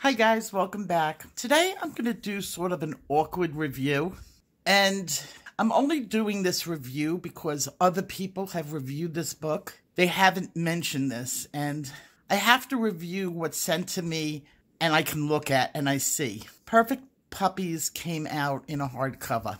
Hi guys, welcome back. Today I'm going to do sort of an awkward review, and I'm only doing this review because other people have reviewed this book. They haven't mentioned this, and I have to review what's sent to me and I can look at and I see. Perfect Puppies came out in a hardcover,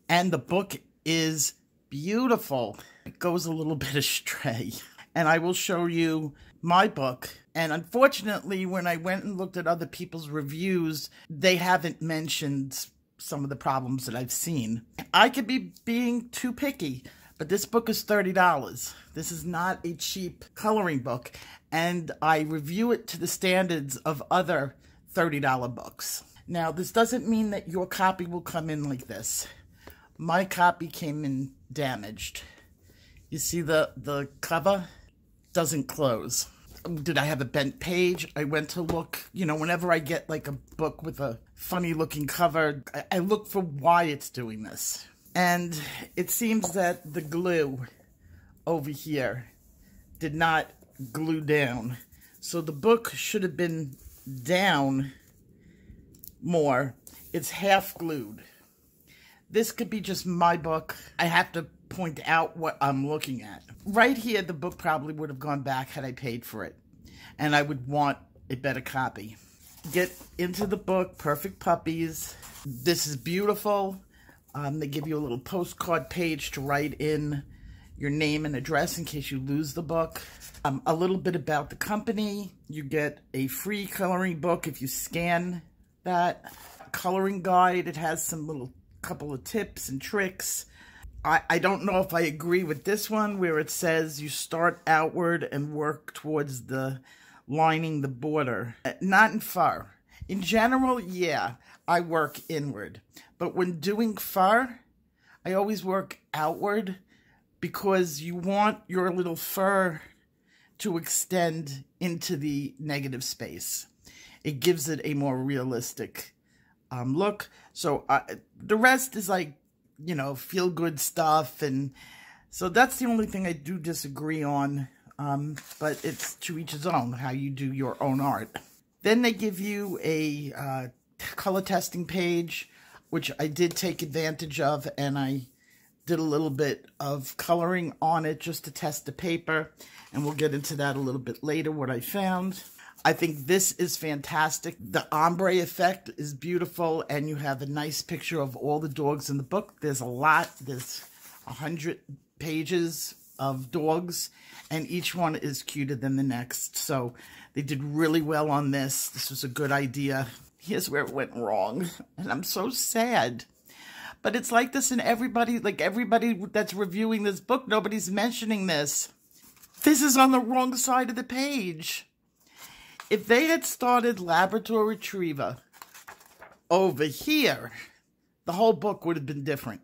and the book is beautiful. It goes a little bit astray, and I will show you my book. And unfortunately, when I went and looked at other people's reviews, they haven't mentioned some of the problems that I've seen. I could be being too picky, but this book is $30. This is not a cheap coloring book, and I review it to the standards of other $30 books. Now, this doesn't mean that your copy will come in like this. My copy came in damaged. You see the cover doesn't close. Did I have a bent page? I went to look, whenever I get like a book with a funny looking cover, I look for why it's doing this. And it seems that the glue over here did not glue down. So the book should have been down more. It's half glued. This could be just my book. I have to point out what I'm looking at. Right here, the book probably would have gone back had I paid for it, and I would want a better copy. Get into the book, Perfect Puppies. This is beautiful. They give you a little postcard page to write in your name and address in case you lose the book. A little bit about the company. You get a free coloring book if you scan that. Coloring guide. It has some couple of tips and tricks. I don't know if I agree with this one where it says you start outward and work towards the lining the border. Not in fur. In general, yeah, I work inward. But when doing fur, I always work outward because you want your little fur to extend into the negative space. It gives it a more realistic look. So the rest is like, feel-good stuff, and so that's the only thing I do disagree on, but it's to each his own, how you do your own art. Then they give you a color testing page, which I did take advantage of, and I did a little bit of coloring on it just to test the paper, and we'll get into that a little bit later, what I found. I think this is fantastic. The Ombre Effect is beautiful, and you have a nice picture of all the dogs in the book. There's a lot. There's 100 pages of dogs, and each one is cuter than the next. So they did really well on this. This was a good idea. Here's where it went wrong, and I'm so sad. But it's like this in everybody that's reviewing this book, nobody's mentioning this. This is on the wrong side of the page. If they had started Labrador Retriever over here, the whole book would have been different.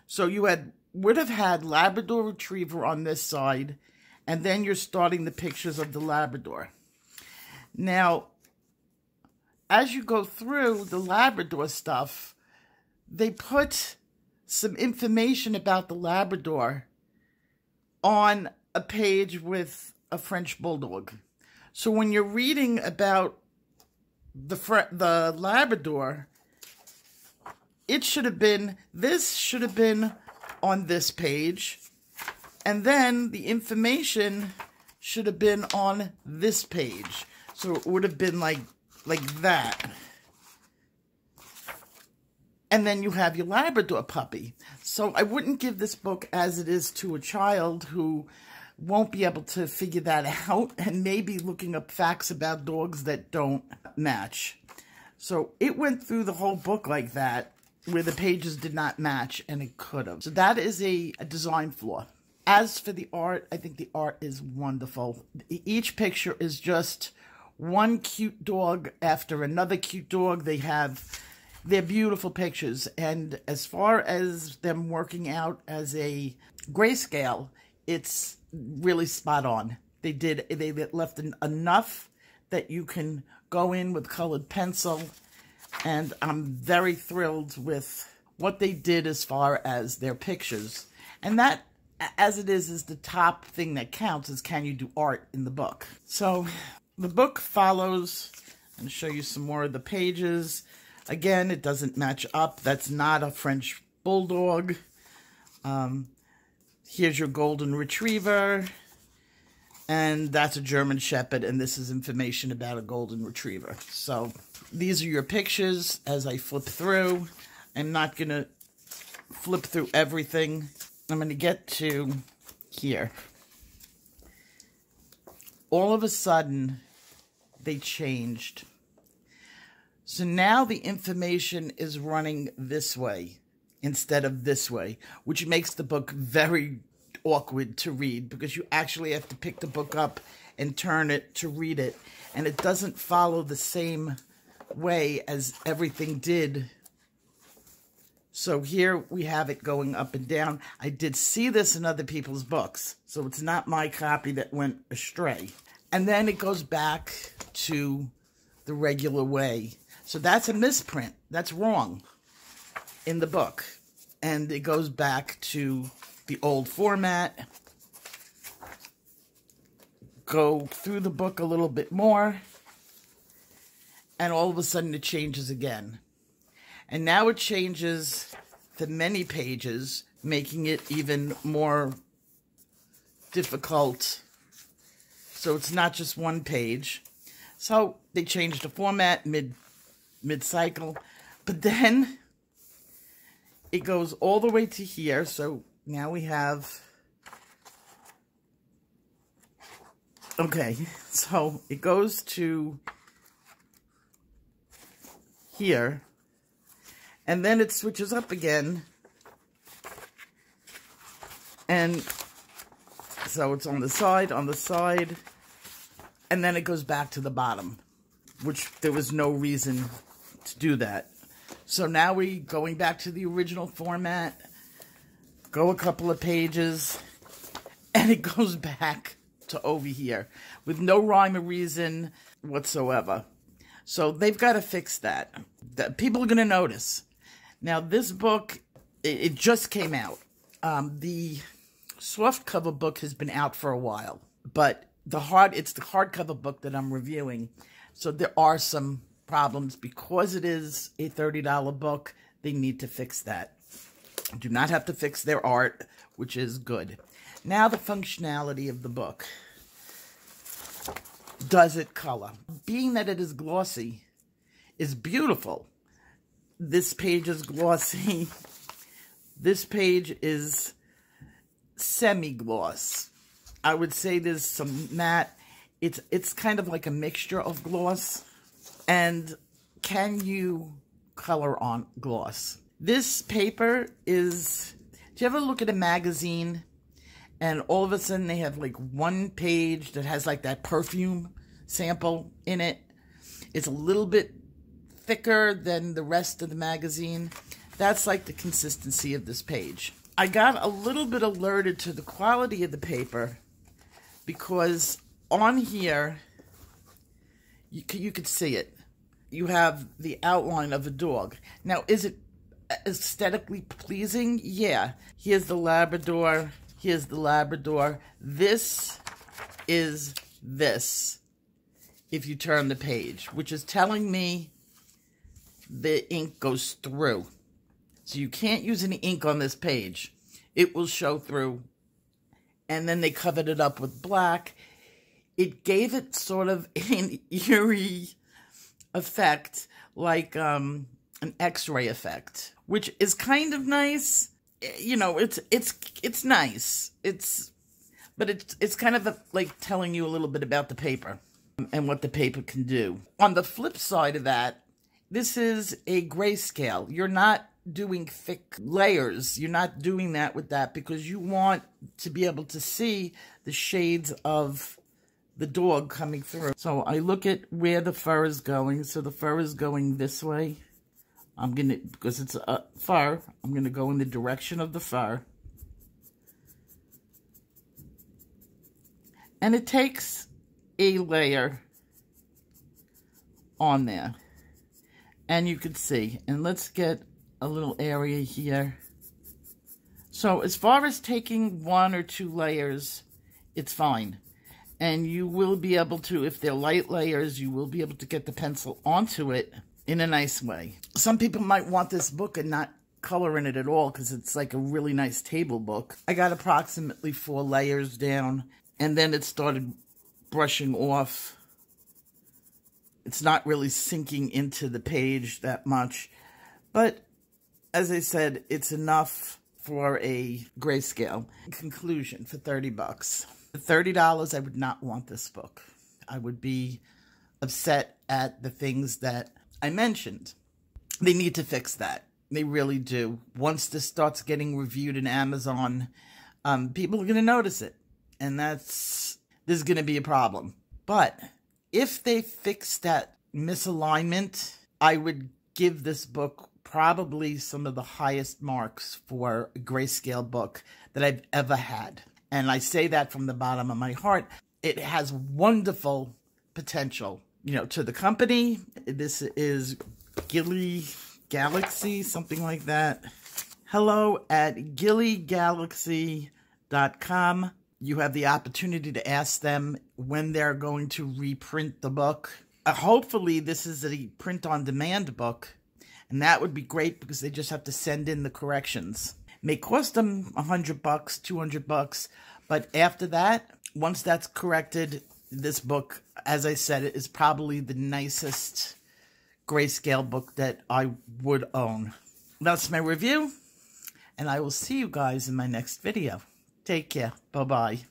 So you would have had Labrador Retriever on this side, and then you're starting the pictures of the Labrador. Now, as you go through the Labrador stuff, they put some information about the Labrador on a page with a French Bulldog. So when you're reading about the Labrador, this should have been on this page, and then the information should have been on this page. So it would have been like that. And then you have your Labrador puppy. So I wouldn't give this book as it is to a child who won't be able to figure that out, and maybe looking up facts about dogs that don't match. So it went through the whole book like that, where the pages did not match, and it could have. So that is a design flaw. As for the art, I think the art is wonderful. Each picture is just one cute dog after another cute dog. They're beautiful pictures, and as far as them working out as a grayscale, it's really spot on. They left enough that you can go in with colored pencil, and I'm very thrilled with what they did as far as their pictures. And that, as it is the top thing that counts, is can you do art in the book. So the book follows and show you some more of the pages. Again, it doesn't match up. That's not a French Bulldog. Here's your Golden Retriever. And that's a German Shepherd, and this is information about a Golden Retriever. So these are your pictures as I flip through. I'm not going to flip through everything. I'm going to get to here. All of a sudden, they changed. So now the information is running this way instead of this way, which makes the book very awkward to read because you actually have to pick the book up and turn it to read it, and it doesn't follow the same way as everything did. So here we have it going up and down. I did see this in other people's books, so it's not my copy that went astray. And then it goes back to the regular way. So that's a misprint. That's wrong in the book. And it goes back to the old format. Go through the book a little bit more, and all of a sudden it changes again. And now it changes to many pages, making it even more difficult. So it's not just one page. So they changed the format mid-cycle, but then it goes all the way to here. So now we have, okay, so it goes to here, and then it switches up again, and so it's on the side, and then it goes back to the bottom, which there was no reason to do that. So now we're going back to the original format. Go a couple of pages, and it goes back to over here with no rhyme or reason whatsoever. So they've got to fix that. People are going to notice. Now, this book, it just came out. The softcover book has been out for a while, but it's the hardcover book that I'm reviewing. So there are some problems. Because it is a $30 book, they need to fix that. Do not have to fix their art, which is good. Now the functionality of the book. Does it color? Being that it is glossy, is beautiful. This page is glossy. This page is semi-gloss. I would say there's some matte. It's kind of like a mixture of gloss. And can you color on gloss? This paper is, do you ever look at a magazine and all of a sudden they have like one page that has like that perfume sample in it? It's a little bit thicker than the rest of the magazine. That's like the consistency of this page. I got a little bit alerted to the quality of the paper because on here, you could see it. You have the outline of a dog. Now, is it aesthetically pleasing? Yeah. Here's the Labrador. Here's the Labrador. This is this, if you turn the page, which is telling me the ink goes through. So you can't use any ink on this page. It will show through. And then they covered it up with black. It gave it sort of an eerie effect, like an X-ray effect, which is kind of nice. You know, it's nice. But it's kind of like telling you a little bit about the paper and what the paper can do. On the flip side of that, this is a grayscale. You're not doing thick layers. You're not doing that with that because you want to be able to see the shades of the dog coming through. So I look at where the fur is going. So the fur is going this way. Because it's a fur, I'm going to go in the direction of the fur. And it takes a layer on there. And you can see. And let's get a little area here. So as far as taking 1 or 2 layers, it's fine. And you will be able to, if they're light layers, you will be able to get the pencil onto it in a nice way. Some people might want this book and not color in it at all because it's like a really nice table book. I got approximately 4 layers down, and then it started brushing off. It's not really sinking into the page that much, but as I said, it's enough for a grayscale. Conclusion, for 30 bucks. For $30, I would not want this book. I would be upset at the things that I mentioned. They need to fix that. They really do. Once this starts getting reviewed in Amazon, people are going to notice it. And there's going to be a problem. But if they fix that misalignment, I would give this book probably some of the highest marks for a grayscale book that I've ever had. And I say that from the bottom of my heart. It has wonderful potential, you know, to the company. This is Gilly Galaxy, something like that. Hello at gillygalaxy.com. You have the opportunity to ask them when they're going to reprint the book. Hopefully this is a print-on-demand book, and that would be great because they just have to send in the corrections. It may cost them $100, $200, but after that, once that's corrected, this book, as I said, is probably the nicest grayscale book that I would own. That's my review, and I will see you guys in my next video. Take care. Bye-bye.